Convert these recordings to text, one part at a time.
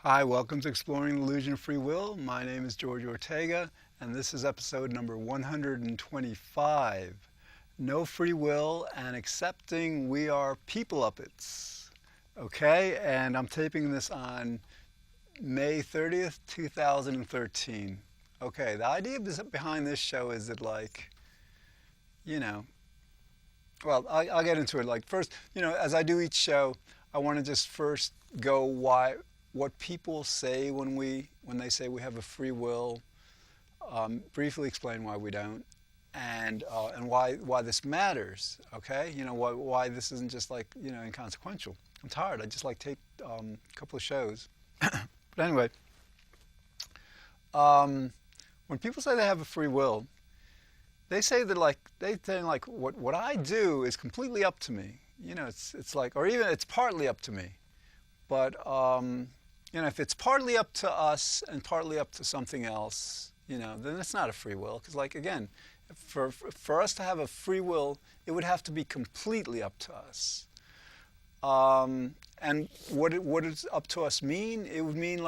Hi, welcome to Exploring the Illusion of Free Will. My name is George Ortega, and this is episode number 125. No free will and accepting we are Peopleuppets. Okay, and I'm taping this on May 30th, 2013. Okay, the idea behind this show is that, you know, I'll get into it. First, as I do each show, I want to just first go what people say when they say we have a free will, briefly explain why we don't, and why this matters. Okay, why this isn't just inconsequential. I'm tired. I just tape a couple of shows. But anyway, when people say they have a free will, they say that what I do is completely up to me. It's or even it's partly up to me, but if it's partly up to us and partly up to something else, then it's not a free will. Because, again, for us to have a free will, it would have to be completely up to us. And what does up to us mean? It would mean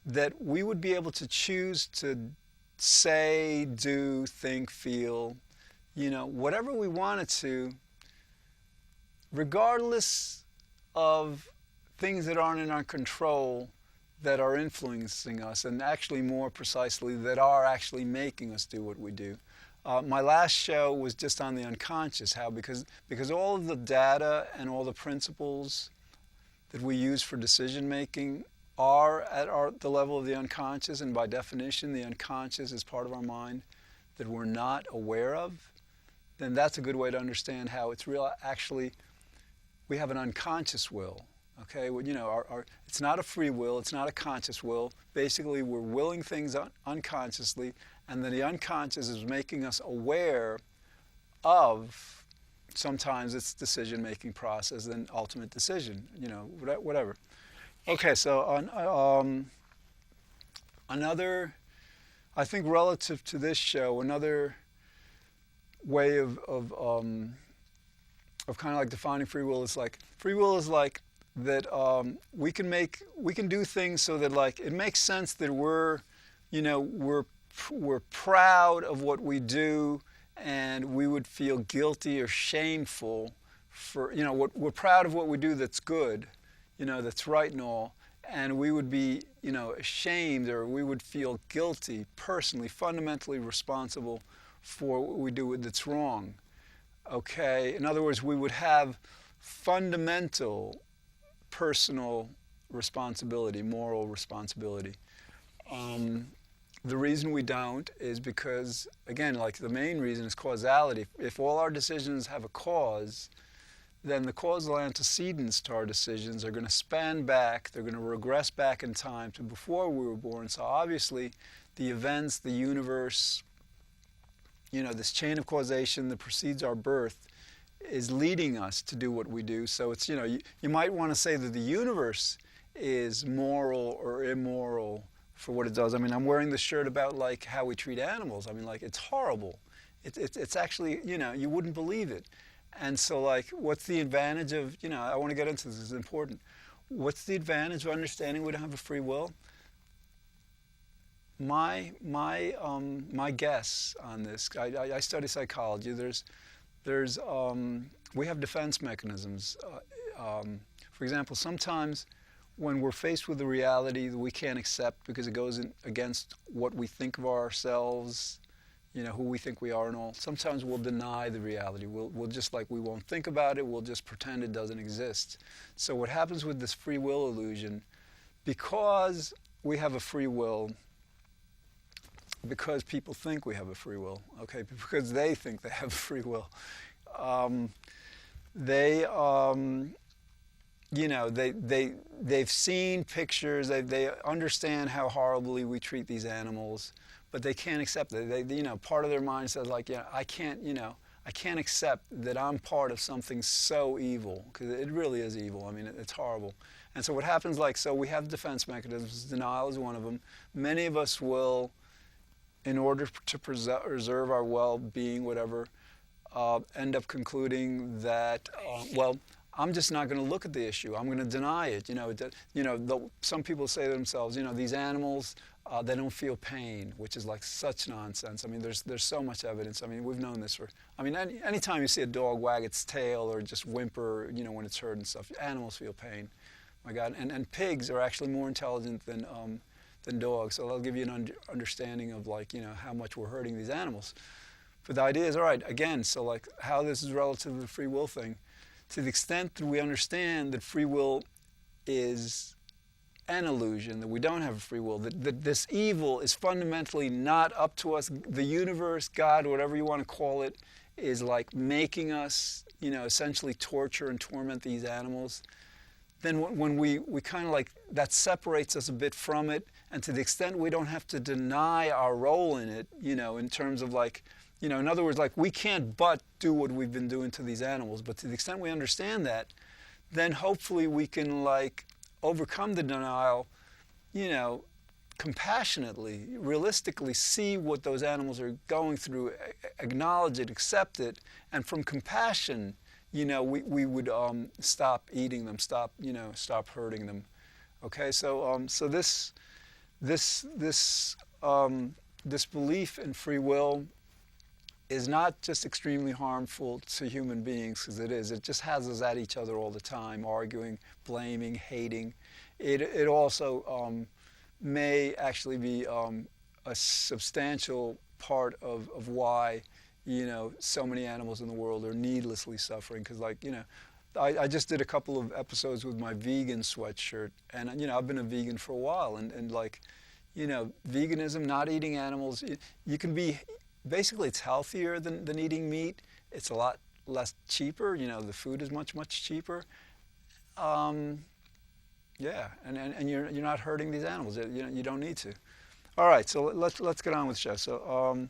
that we would be able to choose to say, do, think, feel, whatever we wanted to, regardless of things that aren't in our control, that are influencing us, and actually more precisely, that are actually making us do what we do. My last show was just on the unconscious, because all of the data and all the principles that we use for decision making are at the level of the unconscious, and by definition the unconscious is part of our mind that we're not aware of. Then that's a good way to understand how it's real. Actually, we have an unconscious will. Okay, well, it's not a free will, it's not a conscious will. Basically, we're willing things unconsciously, and then the unconscious is making us aware of sometimes its decision-making process and ultimate decision, whatever. Okay, so another, I think relative to this show, another way of kind of defining free will is that we can do things so that it makes sense that we're proud of what we do, and we would feel guilty or shameful for we're proud of what we do that's good, that's right and all, and we would be ashamed, or we would feel guilty personally, fundamentally responsible for what we do that's wrong. Okay, in other words, we would have fundamental personal responsibility, moral responsibility. The reason we don't is because, again, the main reason is causality. If all our decisions have a cause, then the causal antecedents to our decisions are going to span back, they're going to regress back in time to before we were born. So obviously, the events, the universe, this chain of causation that precedes our birth is leading us to do what we do. So it's, you might want to say that the universe is moral or immoral for what it does. I mean, I'm wearing this shirt about how we treat animals. I mean, it's horrible. It's actually, you wouldn't believe it. And so what's the advantage of, I want to get into this, it's important. What's the advantage of understanding we don't have a free will? My guess on this, I study psychology. We have defense mechanisms. For example, sometimes when we're faced with a reality that we can't accept because it goes against what we think of ourselves, who we think we are and all, sometimes we'll deny the reality. We'll just we won't think about it, we'll just pretend it doesn't exist. So what happens with this free will illusion, because we have a free will, because people think we have a free will, okay, because they think they have a free will, they've seen pictures, they understand how horribly we treat these animals, but they can't accept it. Part of their mind says I can't accept that I'm part of something so evil, because it really is evil. I mean, it's horrible. And so what happens, so we have defense mechanisms. Denial is one of them. Many of us will, in order to preserve our well-being, whatever, end up concluding that, I'm just not going to look at the issue. I'm going to deny it. Some people say to themselves, these animals, they don't feel pain, which is like such nonsense. I mean, there's so much evidence. I mean, we've known this anytime you see a dog wag its tail or just whimper, when it's hurt and stuff, animals feel pain. My God, and pigs are actually more intelligent than dogs, so that'll give you an understanding of how much we're hurting these animals. But the idea is, all right, again, so like how this is relative to the free will thing. To the extent that we understand that free will is an illusion, that we don't have a free will, that this evil is fundamentally not up to us, the universe, God, whatever you want to call it, is like making us, essentially torture and torment these animals, then when we kind of like, that separates us a bit from it, and to the extent we don't have to deny our role in it, in terms of like, in other words, like we can't but do what we've been doing to these animals, but to the extent we understand that, then hopefully we can like overcome the denial, compassionately, realistically see what those animals are going through, acknowledge it, accept it, and from compassion, we would stop eating them, stop hurting them. Okay, so this belief in free will is not just extremely harmful to human beings, because it is. It just has us at each other all the time, arguing, blaming, hating. It also may actually be a substantial part of why, so many animals in the world are needlessly suffering. Because, I just did a couple of episodes with my vegan sweatshirt, and I've been a vegan for a while, and veganism, not eating animals, you can be. Basically, it's healthier than eating meat. It's a lot less cheaper. The food is much cheaper. Yeah, and you're not hurting these animals. You don't need to. All right, so let's get on with the show.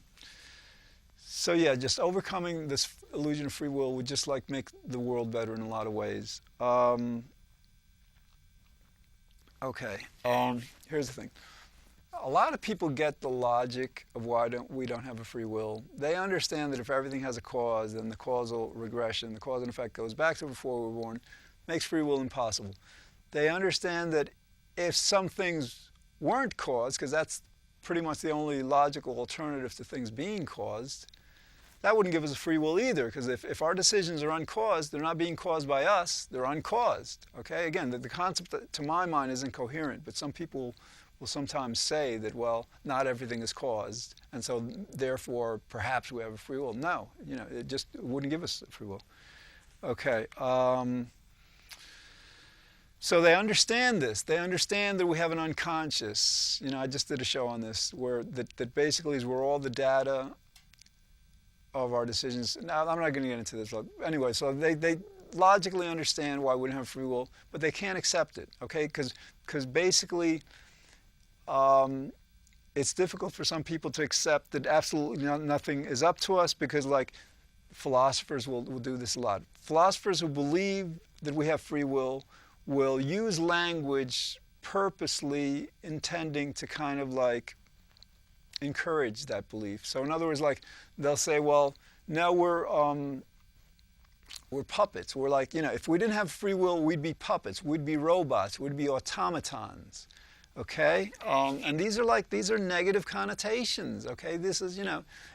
So yeah, just overcoming this illusion of free will would just like make the world better in a lot of ways. Okay, here's the thing. A lot of people get the logic of why we don't have a free will. They understand that if everything has a cause, then the causal regression, the cause and effect goes back to before we were born, makes free will impossible. They understand that if some things weren't caused, because that's pretty much the only logical alternative to things being caused, that wouldn't give us a free will either, because if our decisions are uncaused, they're not being caused by us, they're uncaused. Okay? Again, the concept, to my mind, isn't coherent, but some people will sometimes say that, well, not everything is caused, and so therefore perhaps we have a free will. No, it wouldn't give us a free will. Okay, so they understand this. They understand that we have an unconscious. I just did a show on this, where that basically is where all the data of our decisions. Now, I'm not going to get into this, but anyway, so they logically understand why we don't have free will, but they can't accept it. Okay, because basically. It's difficult for some people to accept that absolutely nothing is up to us, because philosophers will do this a lot. Philosophers who believe that we have free will use language purposely intending to kind of encourage that belief. So in other words, they'll say, well, no, we're puppets. We're if we didn't have free will, we'd be puppets, we'd be robots, we'd be automatons. Okay, and these are negative connotations. Okay, this is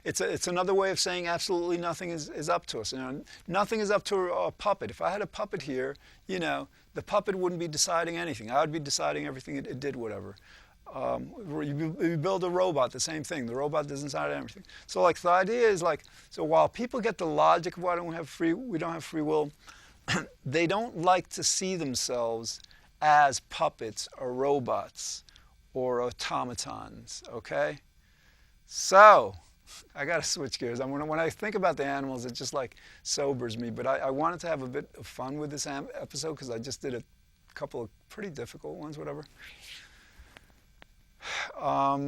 it's another way of saying absolutely nothing is up to us. Nothing is up to a puppet. If I had a puppet here, the puppet wouldn't be deciding anything. I would be deciding everything. It did whatever. You build a robot, the same thing. The robot doesn't decide everything. So the idea is so while people get the logic of why we don't have free will, they don't like to see themselves as puppets or robots or automatons. Okay, so I got to switch gears. When I think about the animals, it just sobers me. But I wanted to have a bit of fun with this episode, because I just did a couple of pretty difficult ones, whatever. All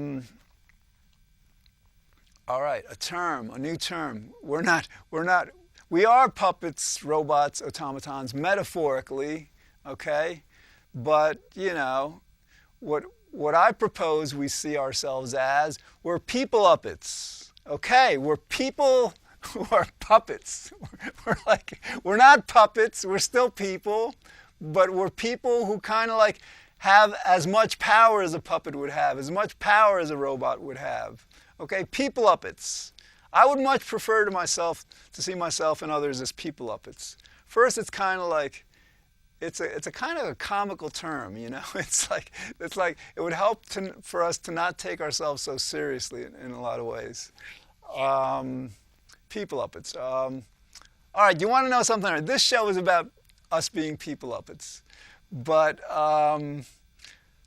right, a new term. We are puppets, robots, automatons, metaphorically. Okay. But, what I propose we see ourselves as, we're Peopleuppets. Okay, we're people who are puppets. We're not puppets, we're still people, but we're people who kind of like have as much power as a puppet would have, as much power as a robot would have. Okay, Peopleuppets. I would much prefer to see myself and others as Peopleuppets. First, it's kind of like, it's a kind of a comical term, you know. It's like it would help for us to not take ourselves so seriously in a lot of ways. Peopleuppets. All right, you want to know something? This show is about us being Peopleuppets, but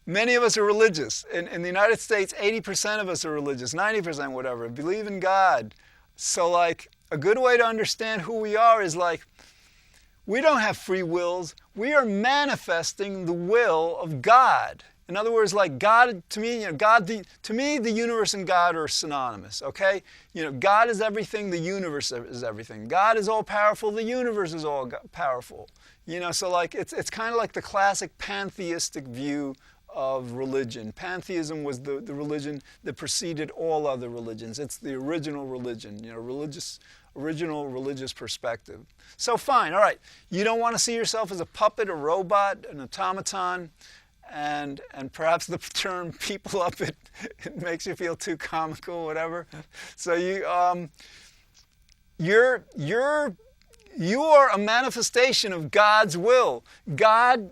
many of us are religious. In the United States, 80% of us are religious, 90%, whatever, believe in God. So like a good way to understand who we are is like, we don't have free wills. We are manifesting the will of God. In other words, like God, to me, to me, the universe and God are synonymous, okay? You know, God is everything, the universe is everything. God is all powerful, the universe is all powerful. You know, so like it's kind of like the classic pantheistic view of religion. Pantheism was the religion that preceded all other religions. It's the original religion, you know, original religious perspective. So fine, all right, you don't want to see yourself as a puppet, a robot, an automaton, and perhaps the term Peopleuppet, it makes you feel too comical, whatever. So you are a manifestation of God's will. God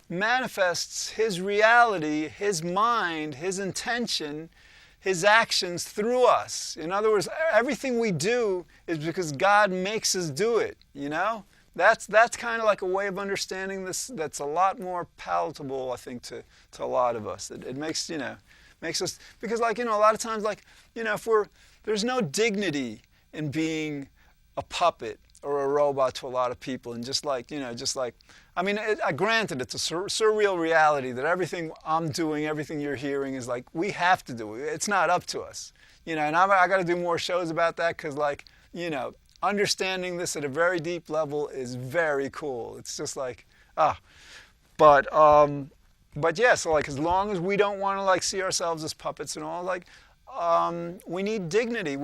manifests His reality, His mind, His intention, His actions through us. In other words, everything we do is because God makes us do it, you know? That's kind of like a way of understanding this that's a lot more palatable, I think, to a lot of us. It makes, you know, makes us, because like, you know, a lot of times, like, you know, there's no dignity in being a puppet or a robot to a lot of people, and just like, you know, I mean, granted, it's a surreal reality that everything I'm doing, everything you're hearing is like, we have to do it. It's not up to us. You know, and I got to do more shows about that because, like, you know, understanding this at a very deep level is very cool. It's just like, but yeah, so like as long as we don't want to like see ourselves as puppets and all, like, we need dignity.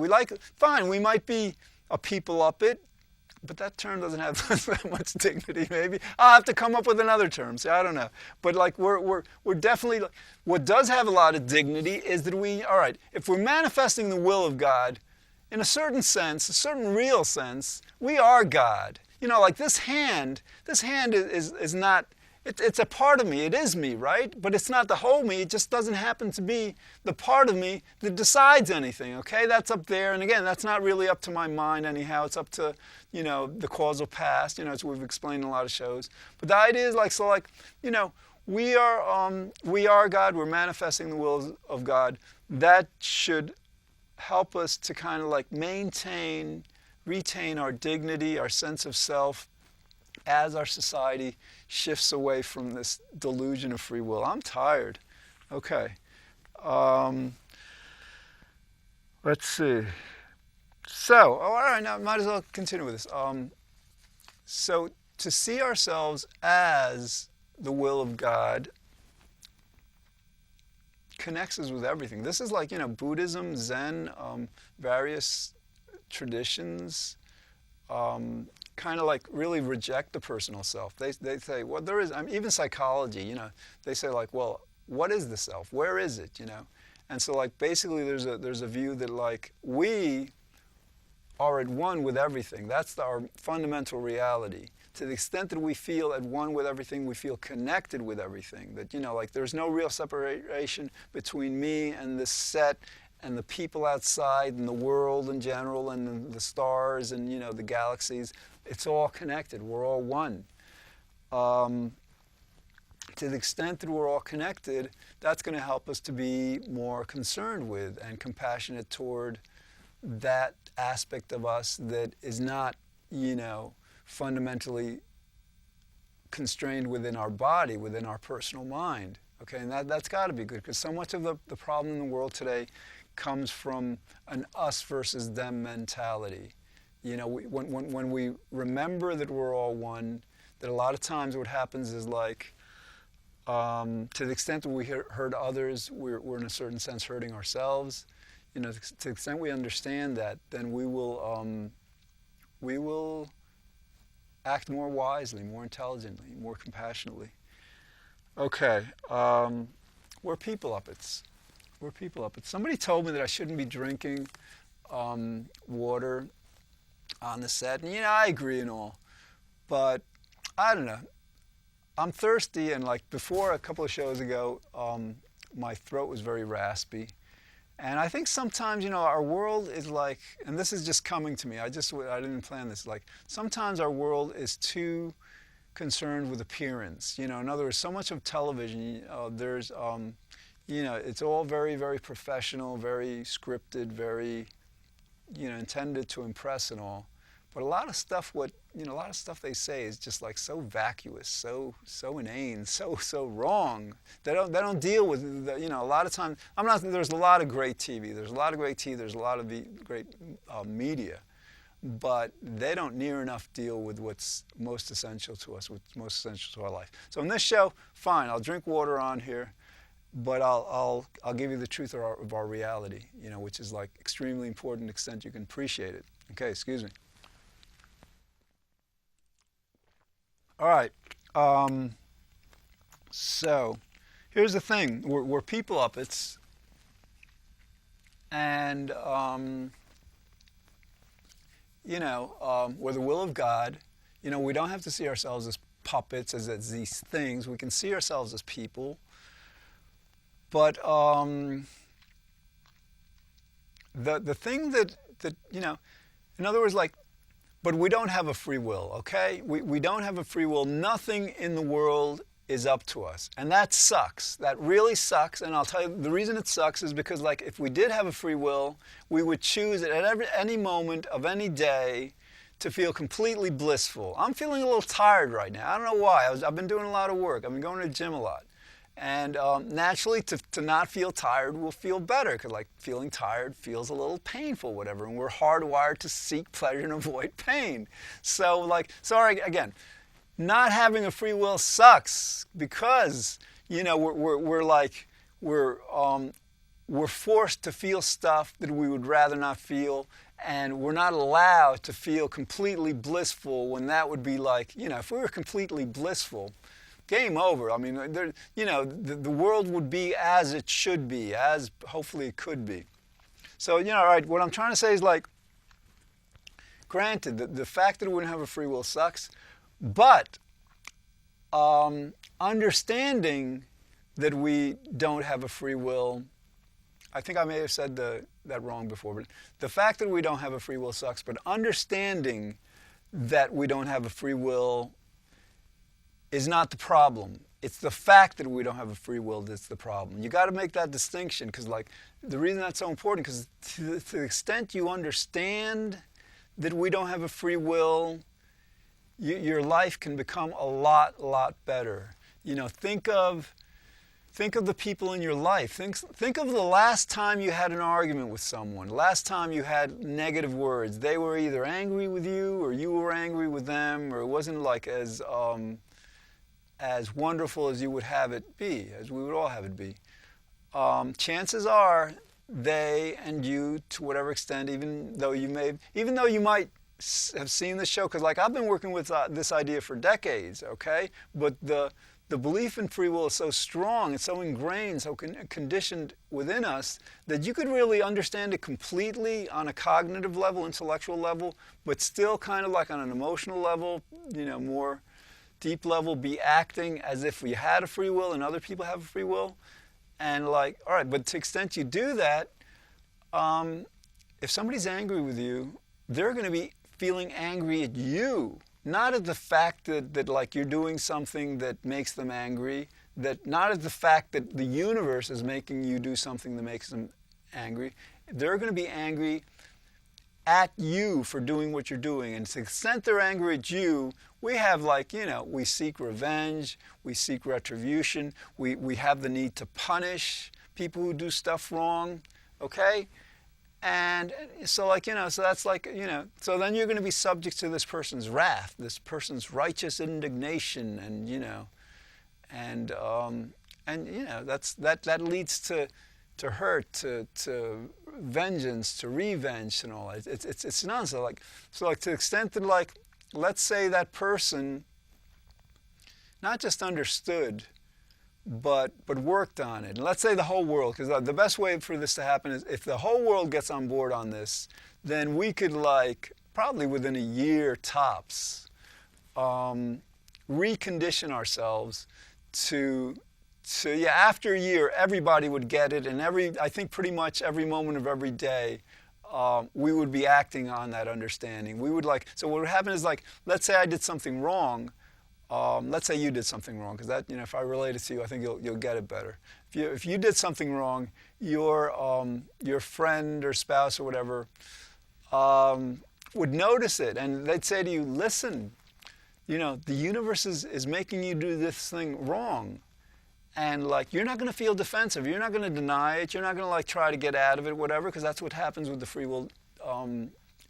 Fine, we might be a Peopleuppet, but that term doesn't have that much dignity, maybe. I'll have to come up with another term, so I don't know. But like we're definitely, what does have a lot of dignity is that all right, if we're manifesting the will of God, in a certain sense, a certain real sense, we are God. You know, like this hand is not, it's a part of me, it is me, right? But it's not the whole me, it just doesn't happen to be the part of me that decides anything, okay? That's up there, and again, that's not really up to my mind anyhow, it's up to, you know, the causal past, you know, as we've explained in a lot of shows. But the idea is like, so like, you know, we are God, we're manifesting the will of God. That should help us to kind of like retain our dignity, our sense of self, as our society shifts away from this delusion of free will. I'm tired. Okay. Let's see. So, all right, now might as well continue with this. So to see ourselves as the will of God connects us with everything. This is like, you know, Buddhism, Zen, various traditions kind of like really reject the personal self. They say, well, there is, I mean, even psychology, you know, they say like, well, what is the self? Where is it, you know? And so like basically there's a view that like we are at one with everything. That's our fundamental reality. To the extent that we feel at one with everything, we feel connected with everything. That, you know, like there's no real separation between me and this set and the people outside and the world in general and the stars and, you know, the galaxies. It's all connected. We're all one. To the extent that we're all connected, that's going to help us to be more concerned with and compassionate toward that aspect of us that is not, you know, fundamentally constrained within our body, within our personal mind. Okay, and that's got to be good, because so much of the problem in the world today comes from an us versus them mentality. You know, when we remember that we're all one, that a lot of times what happens is like, to the extent that we hurt others, we're in a certain sense hurting ourselves. to the extent we understand that, then we will act more wisely, more intelligently, more compassionately. Okay, we're Peopleuppets. We're Peopleuppets. Somebody told me that I shouldn't be drinking water on the set, and I agree and all, but I don't know. I'm thirsty, and like before, a couple of shows ago, my throat was very raspy. And I think sometimes, our world is like, and this is just coming to me, I didn't plan this, like sometimes our world is too concerned with appearance. In other words, so much of television, there's, it's all very, very professional, very scripted, very, intended to impress and all. But a lot of stuff they say is just like so vacuous, so inane, so wrong. They don't deal with a lot of times. There's a lot of great TV. There's a lot of great TV. There's a lot of great media, but they don't near enough deal with what's most essential to us, what's most essential to our life. So in this show, fine, I'll drink water on here, but I'll give you the truth of our reality, which is like extremely important to the extent you can appreciate it. Okay, excuse me. All right, so here's the thing. We're Peopleuppets, and, we're the will of God. We don't have to see ourselves as puppets, as these things. We can see ourselves as people. But the thing that in other words, like, but we don't have a free will, okay? We don't have a free will. Nothing in the world is up to us. And that sucks. That really sucks. And I'll tell you, the reason it sucks is because, like, if we did have a free will, we would choose at any moment of any day to feel completely blissful. I'm feeling a little tired right now. I don't know why. I've been doing a lot of work. I've been going to the gym a lot. And naturally, to not feel tired will feel better, because like feeling tired feels a little painful, whatever, and we're hardwired to seek pleasure and avoid pain. So like, sorry, again, not having a free will sucks, because we're forced to feel stuff that we would rather not feel, and we're not allowed to feel completely blissful when that would be like, if we were completely blissful, game over. I mean, the world would be as it should be, as hopefully it could be. So, all right, what I'm trying to say is, like, granted, the fact that we wouldn't have a free will sucks, but understanding that we don't have a free will, I think I may have said that wrong before, but the fact that we don't have a free will sucks, but understanding that we don't have a free will is not the problem. It's the fact that we don't have a free will that's the problem. You got to make that distinction, because like the reason that's so important, because to the extent you understand that we don't have a free will, your life can become a lot better. Think of the people in your life. Think of the last time you had an argument with someone, the last time you had negative words. They were either angry with you or you were angry with them, or it wasn't like as wonderful as you would have it be, as we would all have it be. Chances are they and you, to whatever extent, even though you might have seen the show, because like I've been working with this idea for decades, okay? But the belief in free will is so strong, it's so ingrained, so conditioned within us, that you could really understand it completely on a cognitive level, intellectual level, but still kind of like on an emotional level, more deep level, be acting as if we had a free will and other people have a free will. And like, all right, but to the extent you do that, if somebody's angry with you, they're going to be feeling angry at you, not at the fact that like you're doing something that makes them angry, not at the fact that the universe is making you do something that makes them angry. They're going to be angry at you for doing what you're doing. And to the extent they're angry at you, we have like, we seek revenge, we seek retribution, we have the need to punish people who do stuff wrong, okay? And so like, so that's like, so then you're going to be subject to this person's wrath, this person's righteous indignation, and, that leads to hurt, to vengeance, to revenge, and all that. It's nonsense. So to the extent that, like, let's say that person not just understood, but worked on it. And let's say the whole world, because the best way for this to happen is if the whole world gets on board on this, then we could, like, probably within a year tops, recondition ourselves to after a year, everybody would get it, and I think pretty much every moment of every day, we would be acting on that understanding. We would, like, so what would happen is, like, let's say I did something wrong. Let's say you did something wrong, because that, if I relate it to you, I think you'll get it better. If you did something wrong, your friend or spouse or whatever would notice it, and they'd say to you, listen, the universe is making you do this thing wrong. And, like, you're not going to feel defensive. You're not going to deny it. You're not going to, like, try to get out of it, whatever, because that's what happens with the free will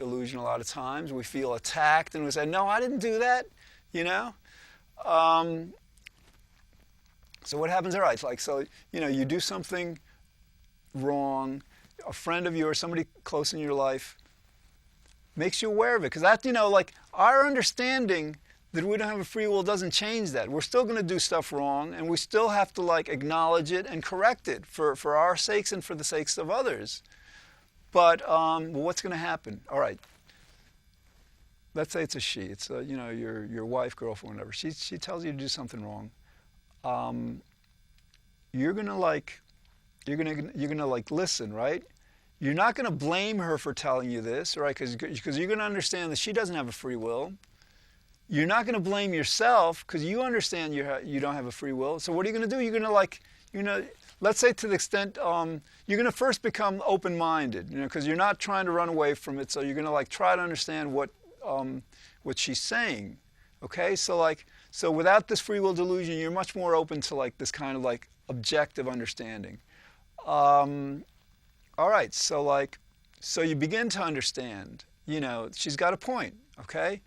illusion a lot of times. We feel attacked, and we say, no, I didn't do that, So what happens, all right, like, so, you do something wrong. A friend of yours, somebody close in your life, makes you aware of it. Because that, like, our understanding that we don't have a free will doesn't change that. We're still going to do stuff wrong, and we still have to, like, acknowledge it and correct it for our sakes and for the sakes of others. But what's going to happen? All right. Let's say it's a she. It's your wife, girlfriend, whatever. She tells you to do something wrong. You're gonna listen, right? You're not gonna blame her for telling you this, right? Because you're gonna understand that she doesn't have a free will. You're not gonna blame yourself because you understand you don't have a free will. So what are you gonna do? You're gonna let's say to the extent you're gonna first become open-minded, because you're not trying to run away from it. So you're gonna, like, try to understand what she's saying. Okay, so without this free will delusion, you're much more open to, like, this kind of, like, objective understanding. All right, so you begin to understand. She's got a point. Okay,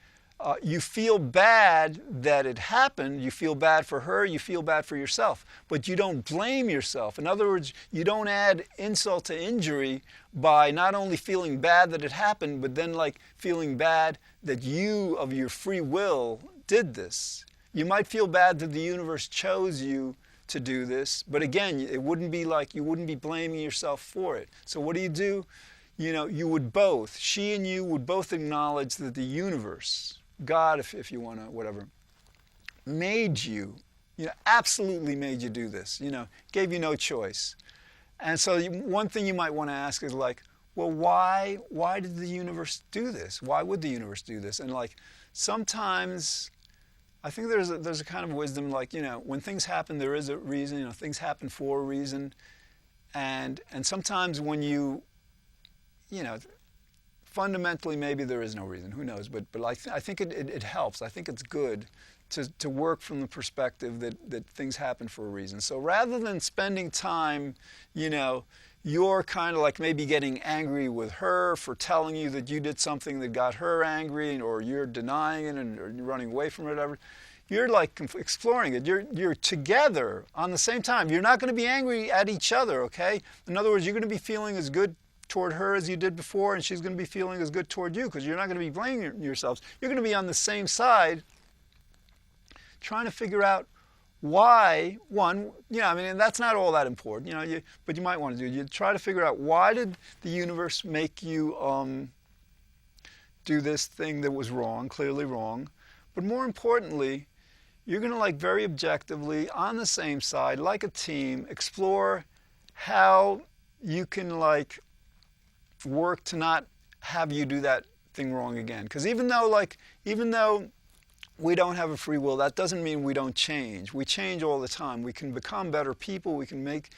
you feel bad that it happened. You feel bad for her. You feel bad for yourself, but you don't blame yourself. In other words, you don't add insult to injury by not only feeling bad that it happened, but then, like, feeling bad that you, of your free will, did this. You might feel bad that the universe chose you to do this, but again, it wouldn't be like, you wouldn't be blaming yourself for it. So what do? You would both, she and you would both acknowledge that the universe, God, if you want to, whatever, made you, absolutely made you do this, gave you no choice. And so one thing you might want to ask is, like, well, why did the universe do this? Why would the universe do this? And, like, sometimes I think there's a kind of wisdom, like, when things happen, there is a reason. Things happen for a reason, and sometimes when fundamentally maybe there is no reason. Who knows? But I think it helps. I think it's good to work from the perspective that things happen for a reason. So rather than spending time, you're kind of, like, maybe getting angry with her for telling you that you did something that got her angry, or you're denying it or you're running away from it, whatever. You're, like, exploring it. You're together on the same time. You're not going to be angry at each other, okay? In other words, you're going to be feeling as good toward her as you did before, and she's going to be feeling as good toward you, because you're not going to be blaming yourselves. You're going to be on the same side, trying to figure out why, and that's not all that important, but you might want to you try to figure out, why did the universe make you do this thing that was wrong, clearly wrong? But more importantly, you're going to, like, very objectively, on the same side, like a team, explore how you can, like, work to not have you do that thing wrong again. Because even though we don't have a free will, that doesn't mean we don't change. We change all the time. We can become better people. We can make,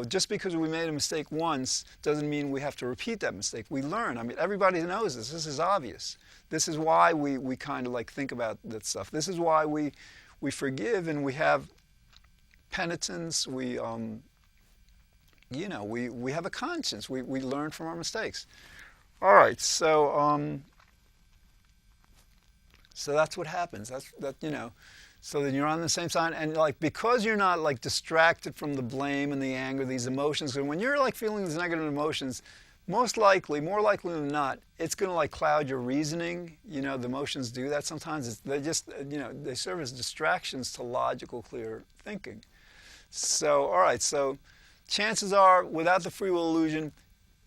just because we made a mistake once doesn't mean we have to repeat that mistake. We learn. I mean, everybody knows this. This is obvious. This is why we kind of, like, think about that stuff. This is why we forgive, and we have penitence. We have a conscience. We learn from our mistakes. All right, so that's what happens. So then you're on the same side, and like because you're not like distracted from the blame and the anger, these emotions, and when you're like feeling these negative emotions, most likely, more likely than not, it's going to like cloud your reasoning. You know, the emotions do that sometimes. They just, you know, they serve as distractions to logical, clear thinking. So, all right, so chances are, without the free will illusion,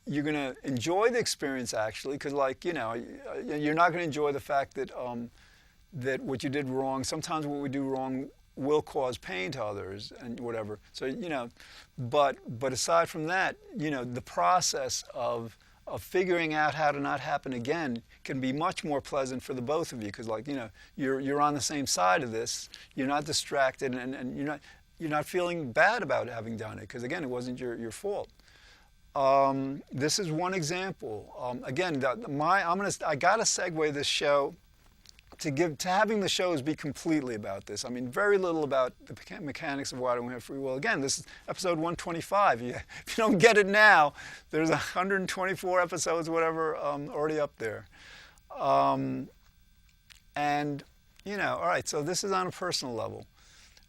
you're going to enjoy the experience actually, because like, you know, you're not going to enjoy the fact that that what you did wrong, sometimes what we do wrong will cause pain to others and whatever. So, you know, but aside from that, you know, the process of figuring out how to not happen again can be much more pleasant for the both of you, because like, you know, you're on the same side of this, you're not distracted, and you're not feeling bad about having done it, because again, it wasn't your fault. This is one example. Again, I gotta segue this show to having the shows be completely about this. I mean, very little about the mechanics of why don't we have free will. Again, this is episode 125. If you don't get it now, there's 124 episodes, whatever, already up there. And, you know, all right, so this is on a personal level.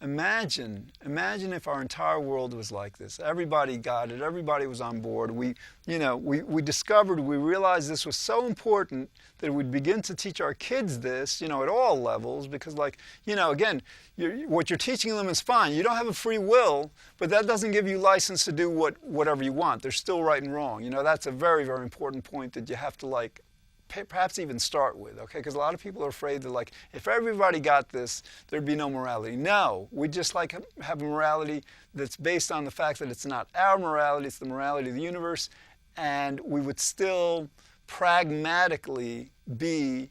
Imagine if our entire world was like this. Everybody got it. Everybody was on board. We realized this was so important that we'd begin to teach our kids this, you know, at all levels, because like, you know, again, what you're teaching them is fine. You don't have a free will, but that doesn't give you license to do whatever you want. There's still right and wrong. You know, that's a very, very important point that you have to like perhaps even start with, okay? Because a lot of people are afraid that like, if everybody got this, there'd be no morality. No, we just like have a morality that's based on the fact that it's not our morality, it's the morality of the universe, and we would still pragmatically be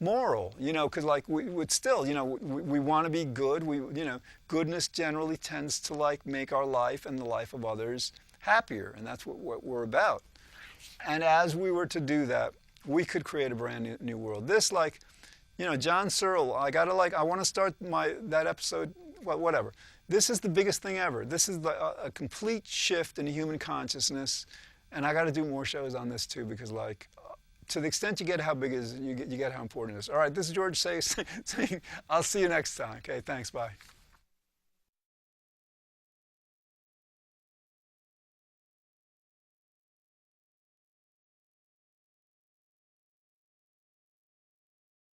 moral, you know, because like we would still, you know, we want to be good. You know, goodness generally tends to like make our life and the life of others happier, and that's what we're about. And as we were to do that, we could create a brand new world. This, like, you know, John Searle, I want to start that episode, well, whatever. This is the biggest thing ever. This is a complete shift in human consciousness, and I got to do more shows on this too, because like, to the extent you get how big it is, you get how important it is. All right, this is George saying, I'll see you next time. Okay, thanks, bye.